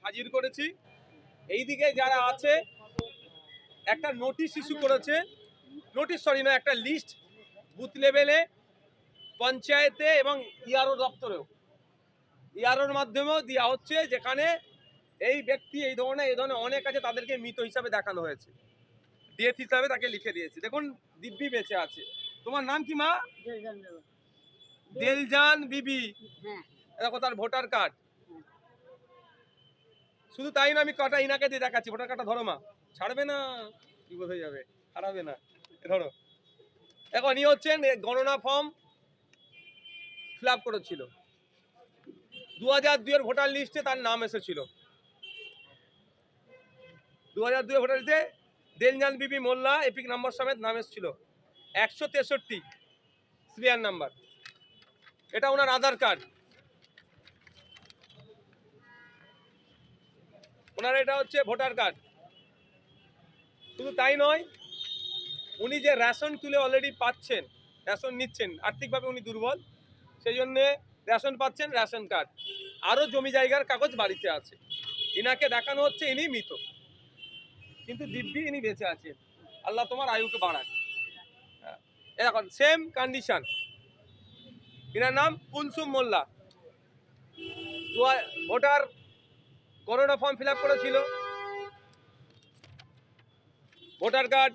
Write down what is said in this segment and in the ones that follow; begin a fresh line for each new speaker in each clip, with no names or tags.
হাজির করেছি। এইদিকে যারা আছে একটা নোটিশ ইস্যু করেছে, নোটিশ সরি না, একটা লিস্ট বুথ লেভেলে, পঞ্চায়েতে এবং ইআরও দপ্তরেও, ইআরওর মাধ্যমেও দেওয়া হচ্ছে, যেখানে এই ব্যক্তি এই ধরনের অনেক আছে, তাদেরকে মৃত হিসাবে দেখানো হয়েছে, ডেথ হিসাবে তাকে লিখে দিয়েছে। দেখুন দিব্যি বেঁচে আছে। তোমার নাম কি মা? দেলজান বিবি। দেখো তার ভোটার কার্ড। শুধু তাই না, আমি কটা ইনাকে দিয়ে দেখাচ্ছি। ভোটার কার্ডটা ধরো মা, ছাড়বে না, বিপদ হয়ে যাবে, হারাবে না, ধরো। এখন ই হচ্ছেন গণনা ফর্ম ফিল আপ করেছিল, 2002 এর ভোটার লিস্টে তার নাম এসেছিল। 2002 ভোটার লিস্টে দেলজান বিবি মোল্লা এপিক নাম্বার সমেত নাম এসেছিল, 163 সিরিয়াল নাম্বার। এটা ওনার আধার কার্ড, ওনার এটা হচ্ছে ভোটার কার্ড। শুধু তাই নয়, উনি যে রেশন তুলে অলরেডি পাচ্ছেন, রেশন নিচ্ছেন, আর্থিকভাবে উনি দুর্বল, সেই জন্যে রেশন পাচ্ছেন, রেশন কার্ড, আরও জমি জায়গার কাগজ বাড়িতে আছে। ইনাকে দেখানো হচ্ছে ইনি মৃত, কিন্তু দিব্যি ইনি বেঁচে আছেন। আল্লাহ তোমার আয়ুকে বাড়াক। এখন সেম কন্ডিশন, ইনার নাম কুলসুম মোল্লা, ভোটার করোনা ফর্ম ফিল আপ করেছিল, voter card,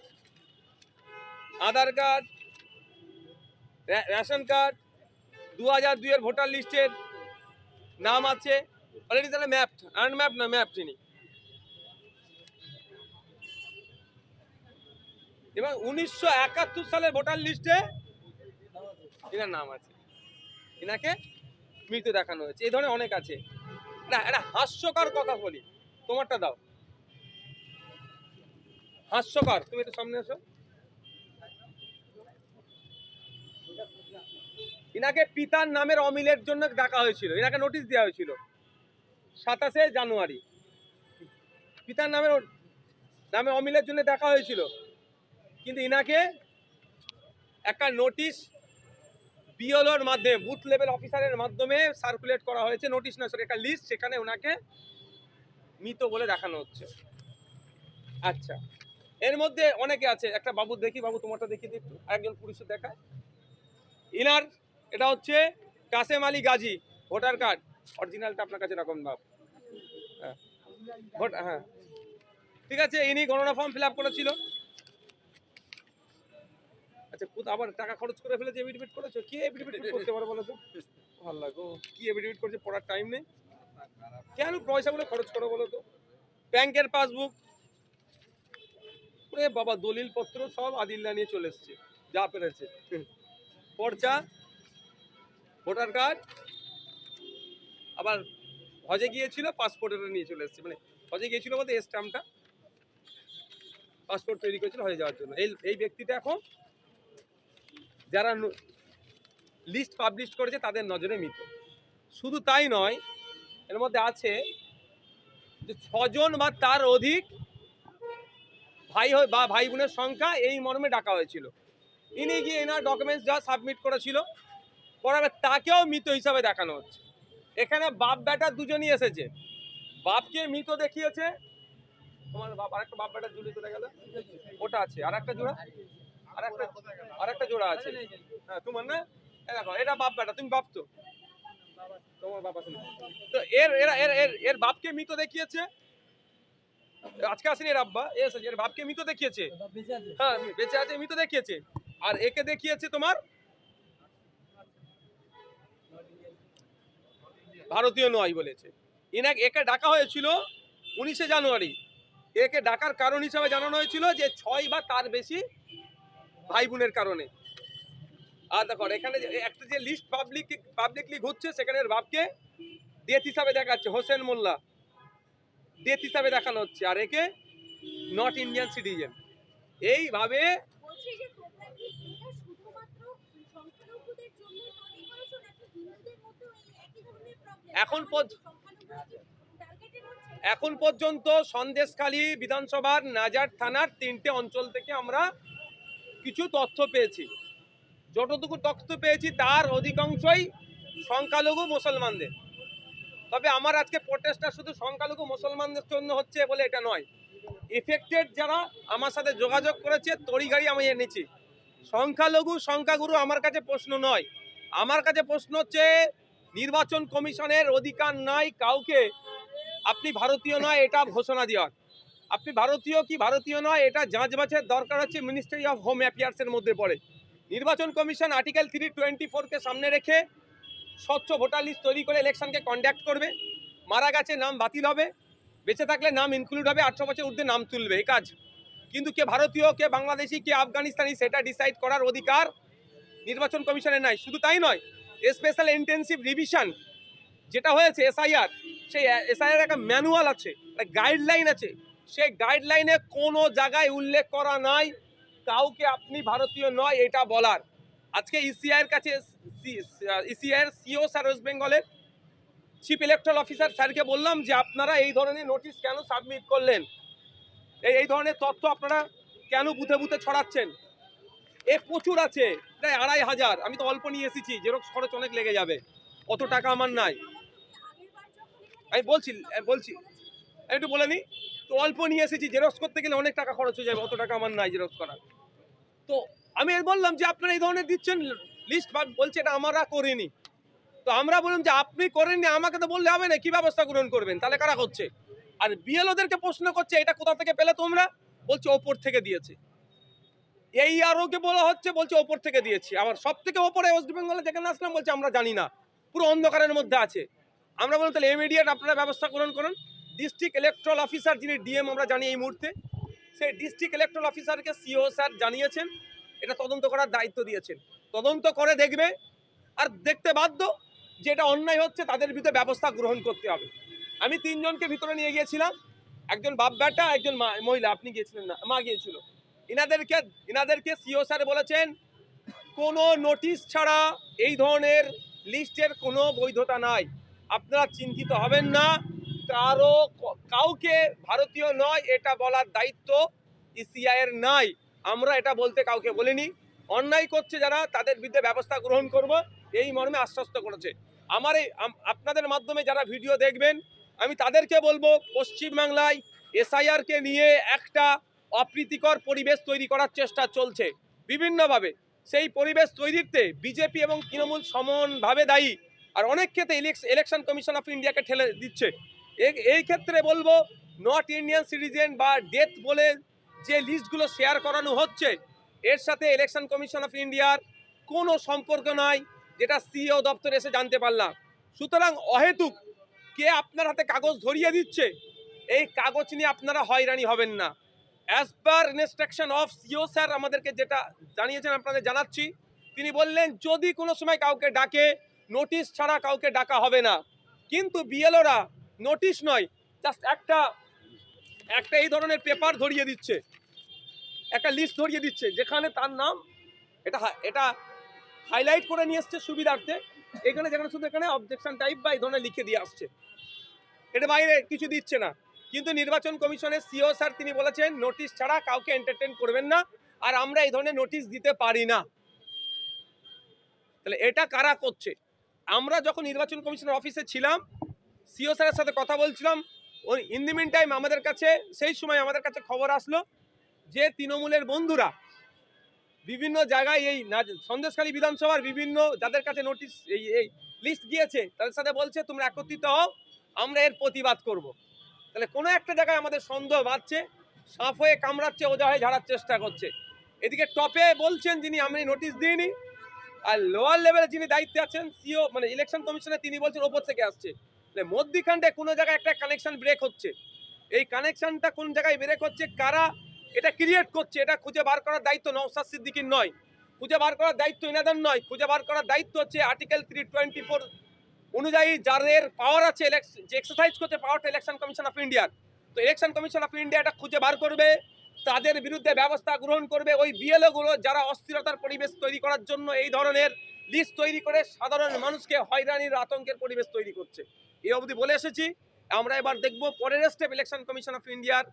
Aadhaar card, ration card, 2002 এর ভোটার লিস্টের নাম আছে অলরেডি। তাহলে ম্যাপ, আনম্যাপ না ম্যাপ চিনি। এবং 1971 সালের ভোটার লিস্টে এনার নাম আছে, এনাকে মৃত দেখানো হয়েছে। এই ধরনের অনেক আছে। একটা হাস্যকর কথা বলি, তোমারটা দাও। হাস্যকর, তুমি একটু সামনে এসো। ইনাকে পিতার নামের অমিলের জন্য ডাকা হয়েছিল, ইনাকে নোটিশ দেওয়া হয়েছিল 27 জানুয়ারি। পিতার নামে অমিলের জন্য দেখা হয়েছিল, কিন্তু ইনাকে একটা নোটিশ বিএলওর মাধ্যমে, বুথ লেভেল অফিসারের মাধ্যমে সার্কুলেট করা হয়েছে। নোটিশ না সরি, একটা লিস্ট, সেখানে ওনাকে মৃত বলে দেখানো হচ্ছে। আচ্ছা, এর মধ্যে অনেকে আছে। একটা বাবু দেখি, বাবু তোমারটা দেখি একটু, আরেকজন পুলিশের দেখায়। ইনার এটা হচ্ছে কাসেম আলী গাজী, ভোটার কার্ড, অরিজিনালটা আপনার কাছে রাখুন বাপ। হ্যাঁ হ্যাঁ ঠিক আছে, ইনি গণনা ফর্ম ফিল আপ করেছিল। আচ্ছা, আবার টাকা খরচ করে ফেলেছে, এফিডেভিট করেছো? কি এফিডেভিট করতে পারো বলো তো? ভালো লাগো, কি এফিডেভিট করছে, পড়ার টাইম নেই, কেন পয়সাগুলো খরচ করো বলো তো? ব্যাংকের পাসবুক, ওরে বাবা, দলিল পত্র সব আদিল্লা নিয়ে চলে এসছে, যা পেরেছে। পর্চা, ভোটার কার্ড, আবার হজে গিয়েছিল, পাসপোর্টের নিয়ে চলে এসছে। মানে হজে গিয়েছিল বলতে এই স্ট্যাম্পটা, পাসপোর্ট তৈরি করেছিল হয়ে যাওয়ার জন্য। এই ব্যক্তিটা এখন যারা লিস্ট পাবলিশ করেছে তাদের নজরে মৃত। শুধু তাই নয়, এর মধ্যে আছে যে 6 জন বা তার অধিক ভাই বোনের সংখ্যা এই মর্মে ডাকা হয়েছিল। ইনি গিয়ে এনার ডকুমেন্টস যা সাবমিট করেছিল, পরে তাকেও মৃত হিসাবে দেখানো হচ্ছে। এখানে বাপ বেটা দুজনই এসেছে, বাপকে মৃত দেখিয়েছে, তোমার বাপ আরেকটা বাপ বেটা ঝুলি চলে গেল, ওটা আছে, আর একটা জোড়া, আরেকটা জোড়া আছে। হ্যাঁ তোমার না, দেখো এটা বাপ বেটা, তুমি বাপ তো, তোমার বাপ আছে। তো এর বাপকে মৃত দেখিয়েছে, আজকে আসেনি এর আব্বা, এসেছে, এর বাপকে মৃত দেখিয়েছে, হ্যাঁ বেঁচে আছে, মৃত দেখিয়েছে। আর একে দেখিয়েছে তোমার ভারতীয় নয় বলেছে। একে ডাকা হয়েছিল 19 জানুয়ারি। একে ডাকার কারণ হিসাবে জানানো হয়েছিল যে 6 বা তার বেশি ভাই বোনের কারণে। আর দেখো এখানে একটা যে লিস্ট পাবলিকলি ঘুরছে, সেখানে বাপকে ডেথ হিসাবে দেখাচ্ছে, হোসেন মোল্লা ডেথ হিসাবে দেখানো হচ্ছে, আর একে নট ইন্ডিয়ান সিটিজেন। এইভাবে এখন পর্যন্ত সন্দেশখালী বিধানসভার নাজার থানার 3টে অঞ্চল থেকে আমরা কিছু তথ্য পেয়েছি। যতটুকু তথ্য পেয়েছি তার অধিকাংশই সংখ্যালঘু মুসলমানদের। তবে আমার আজকে প্রোটেস্টটা শুধু সংখ্যালঘু মুসলমানদের জন্য হচ্ছে বলে এটা নয়, এফেক্টেড যারা আমার সাথে যোগাযোগ করেছে তড়িঘড়ি আমি এনেছি। সংখ্যালঘু সংখ্যাগুরু আমার কাছে প্রশ্ন নয়, আমার কাছে প্রশ্ন হচ্ছে নির্বাচন কমিশনের অধিকার নাই কাউকে আপনি ভারতীয় নয় এটা ঘোষণা দেওয়ার। আপনি ভারতীয় কি ভারতীয় নয় এটা যাঁচ বাছার দরকার হচ্ছে মিনিস্ট্রি অফ হোম অ্যাফেয়ার্সের মধ্যে পড়ে। নির্বাচন কমিশন আর্টিকেল 324-কে সামনে রেখে স্বচ্ছ ভোটার লিস্ট তৈরি করে ইলেকশনকে কন্ডাক্ট করবে। মারা গেছে নাম বাতিল হবে, বেঁচে থাকলে নাম ইনক্লুড হবে, 18 বছর ঊর্ধ্বে নাম তুলবে, এই কাজ। কিন্তু কে ভারতীয় কে বাংলাদেশি কে আফগানিস্তানি সেটা ডিসাইড করার অধিকার নির্বাচন কমিশনের নাই। শুধু তাই নয়, স্পেশাল ইন্টেন্সিভ রিভিশন যেটা হয়েছে এসআইআর, সেই এসআইআর একটা ম্যানুয়াল আছে, একটা গাইডলাইন আছে, সেই গাইডলাইনে কোনো জায়গায় উল্লেখ করা নাই কাউকে আপনি ভারতীয় নয় এটা বলার। আজকে ইসিআইয়ের কাছে ইসিআইয়ের সিও স্যার ওয়েস্ট বেঙ্গলের চিফ ইলেকট্রাল অফিসার স্যারকে বললাম যে আপনারা এই ধরনের নোটিশ কেন সাবমিট করলেন, এই ধরনের তথ্য আপনারা কেন বুথে বুথে ছড়াচ্ছেন। এ প্রচুর আছে, প্রায় 2500। আমি তো অল্প নিয়ে এসেছি, জেরক্স খরচ অনেক লেগে যাবে, অত টাকা আমার নাই। আমি বলছি একটু বলে নিই, তো অল্প নিয়ে এসেছি, জেরক্স করতে গেলে অনেক টাকা খরচ হয়ে যাবে, অত টাকা আমার নাই জেরক্স করার। তো আমি বললাম যে আপনারা এই ধরনের দিচ্ছেন লিস্ট, বলছে এটা আমরা করিনি। তো আমরা বললাম যে আপনি করেননি, আমাকে তো বললে হবে না, কি ব্যবস্থা গ্রহণ করবেন, তাহলে কারা করছে? আর বিএলওদেরকে প্রশ্ন করছে এটা কোথা থেকে পেলে তোমরা, বলছে ওপর থেকে দিয়েছে। এই আরোকে বলা হচ্ছে, বলছে ওপর থেকে দিয়েছি। আবার সব থেকে ওপরে ওয়েস্ট বেঙ্গলে যেখানে আসলাম বলছে আমরা জানি না, পুরো অন্ধকারের মধ্যে আছে। আমরা বললাম তাহলে ইমিডিয়েট আপনারা ব্যবস্থা গ্রহণ করুন। ডিস্ট্রিক্ট ইলেকট্রাল অফিসার যিনি ডিএম আমরা জানি এই মুহূর্তে, সেই ডিস্ট্রিক্ট ইলেকট্রাল অফিসারকে সিও স্যার জানিয়েছেন, এটা তদন্ত করার দায়িত্ব দিয়েছেন। তদন্ত করে দেখবে, আর দেখতে বাধ্য যে এটা অন্যায় হচ্ছে তাদের বিরুদ্ধে ব্যবস্থা গ্রহণ করতে হবে। আমি 3 জনকে ভিতরে নিয়ে গিয়েছিলাম, একজন বাপ বেটা, একজন মহিলা, আপনি গিয়েছিলেন না, মা গিয়েছিল। ইনাদেরকে সিও স্যার বলেছেন কোনো নোটিশ ছাড়া এই ধরনের লিস্টের কোনো বৈধতা নাই, আপনারা চিন্তিত হবেন না, কাউকে ভারতীয় নয় এটা বলার দায়িত্ব ইসিআইয়ের নাই, আমরা এটা বলতে কাউকে বলিনি। অন্যায় করছে যারা তাদের বিরুদ্ধে ব্যবস্থা গ্রহণ করব এই মর্মে আশ্বস্ত করেছে। আমার এই আপনাদের মাধ্যমে যারা ভিডিও দেখবেন আমি তাদেরকে বলবো, পশ্চিমবাংলায় এসআইআরকে নিয়ে একটা অপ্রীতিকর পরিবেশ তৈরি করার চেষ্টা চলছে বিভিন্নভাবে। সেই পরিবেশ তৈরিতে বিজেপি এবং তৃণমূল সমানভাবে দায়ী, আর অনেক ক্ষেত্রে ইলেকশন কমিশন অফ ইন্ডিয়াকে ঠেলে দিচ্ছে। এই ক্ষেত্রে বলবো নট ইন্ডিয়ান সিটিজেন বা ডেথ বলে যে লিস্টগুলো শেয়ার করানো হচ্ছে এর সাথে ইলেকশন কমিশন অফ ইন্ডিয়ার কোনো সম্পর্ক নাই, যেটা সিও দপ্তরে এসে জানতে পারলাম। সুতরাং অহেতুক কে আপনার হাতে কাগজ ধরিয়ে দিচ্ছে, এই কাগজ নিয়ে আপনারা হয়রানি হবেন না। As per instruction of CO sir আমাদেরকে যেটা জানিয়েছেন আপনাদের জানাচ্ছি, তিনি বললেন যদি কোনো সময় কাউকে ডাকে নোটিশ ছাড়া কাউকে ডাকা হবে না। কিন্তু বিএলওরা নোটিশ নয়, জাস্ট একটা এই ধরনের পেপার ধরিয়ে দিচ্ছে, একটা লিস্ট ধরিয়ে দিচ্ছে যেখানে তার নাম এটা হাইলাইট করে নিয়ে এসছে সুবিধার্থে, এখানে যেখানে শুধু এখানে অবজেকশন টাইপ বা এই ধরনের লিখে দিয়ে আসছে, এটা বাইরে কিছু দিচ্ছে না। কিন্তু নির্বাচন কমিশনের সিও স্যার তিনি বলেছেন নোটিশ ছাড়া কাউকে এন্টারটেইন করবেন না, আর আমরা এই ধরনের নোটিশ দিতে পারি না। তাহলে এটা কারা করছে? আমরা যখন নির্বাচন কমিশনের অফিসে ছিলাম সিও স্যারের সাথে কথা বলছিলাম, ওই ইন দি মিন টাইম আমাদের কাছে সেই সময় আমাদের কাছে খবর আসলো যে তৃণমূলের বন্ধুরা বিভিন্ন জায়গায় এই সন্দেশখালী বিধানসভার বিভিন্ন যাদের কাছে নোটিশ এই লিস্ট গিয়েছে তাদের সাথে বলছে তোমরা একত্রিত হও, আমরা এর প্রতিবাদ করব। তাহলে কোনো একটা জায়গায় আমাদের সন্দেহ বাড়ছে, সাপ হয়ে কামড়াচ্ছে, ওজা হয়ে ঝাড়ার চেষ্টা করছে। এদিকে টপে বলছেন যিনি আমি নোটিশ দিইনি, আর লোয়ার লেভেলে যিনি দায়িত্বে আছেন সিও মানে ইলেকশন কমিশনে তিনি বলছেন ওপর থেকে আসছে। মধ্যিখানটা কোনো জায়গায় একটা কানেকশন ব্রেক হচ্ছে, এই কানেকশনটা কোন জায়গায় ব্রেক হচ্ছে, কারা এটা ক্রিয়েট করছে, এটা খুঁজে বার করার দায়িত্ব নওশাদ সিদ্দিকীর নয়, খুঁজে বার করার দায়িত্ব এনাদের নয়, খুঁজে বার করার দায়িত্ব হচ্ছে আর্টিকেল 324 অনুযায়ী যাদের পাওয়ার আছে যে এক্সারসাইজ করছে পাওয়ারটা ইলেকশন কমিশন অফ ইন্ডিয়ার। তো ইলেকশন কমিশন অফ ইন্ডিয়া এটা খুঁজে বার করবে, তাদের বিরুদ্ধে ব্যবস্থা গ্রহণ করবে। ওই বিএলওগুলো যারা অস্থিরতার পরিবেশ তৈরি করার জন্য এই ধরনের লিস্ট তৈরি করে সাধারণ মানুষকে হয়রানির আতঙ্কের পরিবেশ তৈরি করছে, এই অবধি বলে এসেছি। আমরা এবার দেখব পরের স্টেপ ইলেকশন কমিশন অফ ইন্ডিয়ার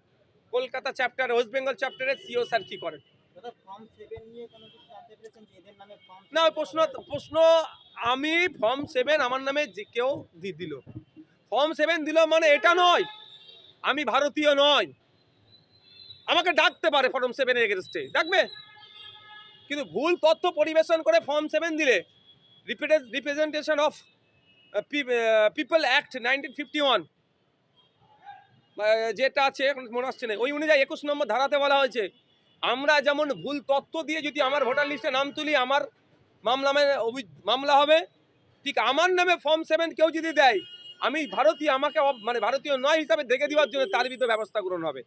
কলকাতা চ্যাপ্টার ওয়েস্ট বেঙ্গল চ্যাপ্টারের সিও স্যার কি করেন। না প্রশ্ন আমি ফর্ম 7 আমার নামে যে কেউ দিল, ফর্ম 7 দিল মানে এটা নয় আমি ভারতীয় নয়। আমাকে ডাকতে পারে ফর্ম 7 এর এগেনস্টে, ডাকবে, কিন্তু ভুল তথ্য পরিবেশন করে ফর্ম 7 দিলে রিপ্রেজেন্টেশন অফ পিপল অ্যাক্ট 1951 যেটা আছে এখন মনে আসছে না, ওই অনুযায়ী 21 নম্বর ধারাতে বলা হয়েছে আমরা যেমন ভুল তথ্য দিয়ে যদি আমার ভোটার লিস্টে নাম তুলি আমার মামলা হবে, ঠিক আমার নামে ফর্ম 7 কেউ যদি দেয় আমি ভারতীয়, আমাকে মানে ভারতীয় নয় হিসাবে দেখে দেওয়ার জন্য তার বিরুদ্ধে ব্যবস্থা গ্রহণ হবে।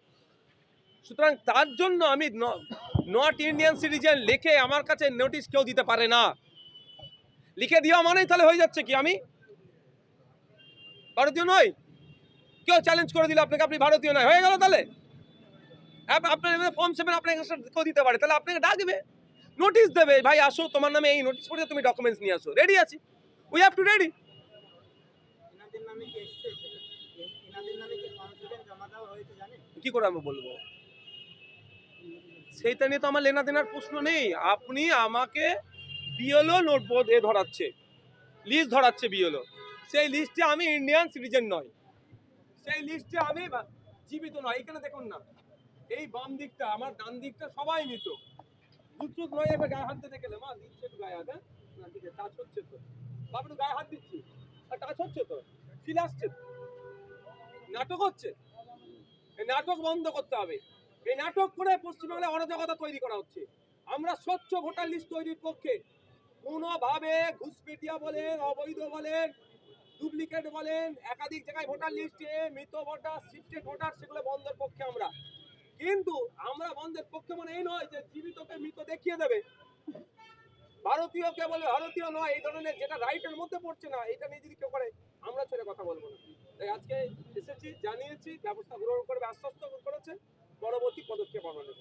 সুতরাং তার জন্য আমি নট ইন্ডিয়ান সিটিজেন লিখে আমার কাছে নোটিশ কেউ দিতে পারে না। লিখে দেওয়া মানেই তাহলে হয়ে যাচ্ছে কি আমি ভারতীয় নই। কেউ চ্যালেঞ্জ করে দিলে আপনাকে আপনি ভারতীয় নয়, হয়ে গেল তাহলে। আপনার ফর্ম 7 আপনাকে কেউ দিতে পারে, তাহলে আপনাকে ডাকবে, নোটিশ দেবে, ভাই আসো তোমার নামে এই নোটিশ পড়ে তুমি ডকুমেন্টস নিয়ে আসো, রেডি আছি, উই হ্যাভ টু রেডি। কি করে আমি বলবো, সেইটা নিয়ে তো আমার লেনা দেনার প্রশ্ন নেই। আপনি আমাকে বিএলও নোটবোর্ড এ ধরাচ্ছে, লিস্ট ধরাচ্ছে বিএলও, সেই লিস্টে আমি ইন্ডিয়ান সিটিজেন নয়, সেই লিস্টে আমি জীবিত নয়। এখানে দেখুন না, এই বাম দিকটা আমার ডান দিকটা সবাই মৃত, বুঝুক নয়, এবার গায়ে হাত দিতে গেলে মা দিচ্ছে তো গায়ে হাত, হ্যাঁ ঠিক আছে, টাচ হচ্ছে তো বাবু, গায়ে হাত দিচ্ছি আর টাচ হচ্ছে তো, ফিল আসছে তো, নাটক হচ্ছে, এই নাটক বন্ধ করতে হবে। এই নাটক করে পশ্চিমবাংলায় অরাজকতা তৈরি করা হচ্ছে। আমরা স্বচ্ছ ভোটার লিস্ট তৈরির পক্ষে, কোনোভাবে ঘুষপেটিয়া বলেন, অবৈধ বলেন, ডুপ্লিকেট বলেন, একাধিক জায়গায় ভোটার লিস্টে মৃত ভোটার, শিফটেড ভোটার, সেগুলো বন্ধের পক্ষে আমরা। কিন্তু আমরা বন্ধের পক্ষে মানে এই নয় যে জীবিতকে মৃত দেখিয়ে দেবে, ভারতীয়কে বলে ভারতীয় নয়, এই ধরনের যেটা রাইটের মধ্যে পড়ছে না, এটা নিয়ে যদি কেউ করে আমরা ছেড়ে কথা বলবো না। তাই আজকে এসেছি, জানিয়েছি, ব্যবস্থা গ্রহণ করবে আশ্বস্ত করেছে, পরবর্তী পদক্ষেপ আমরা নেব।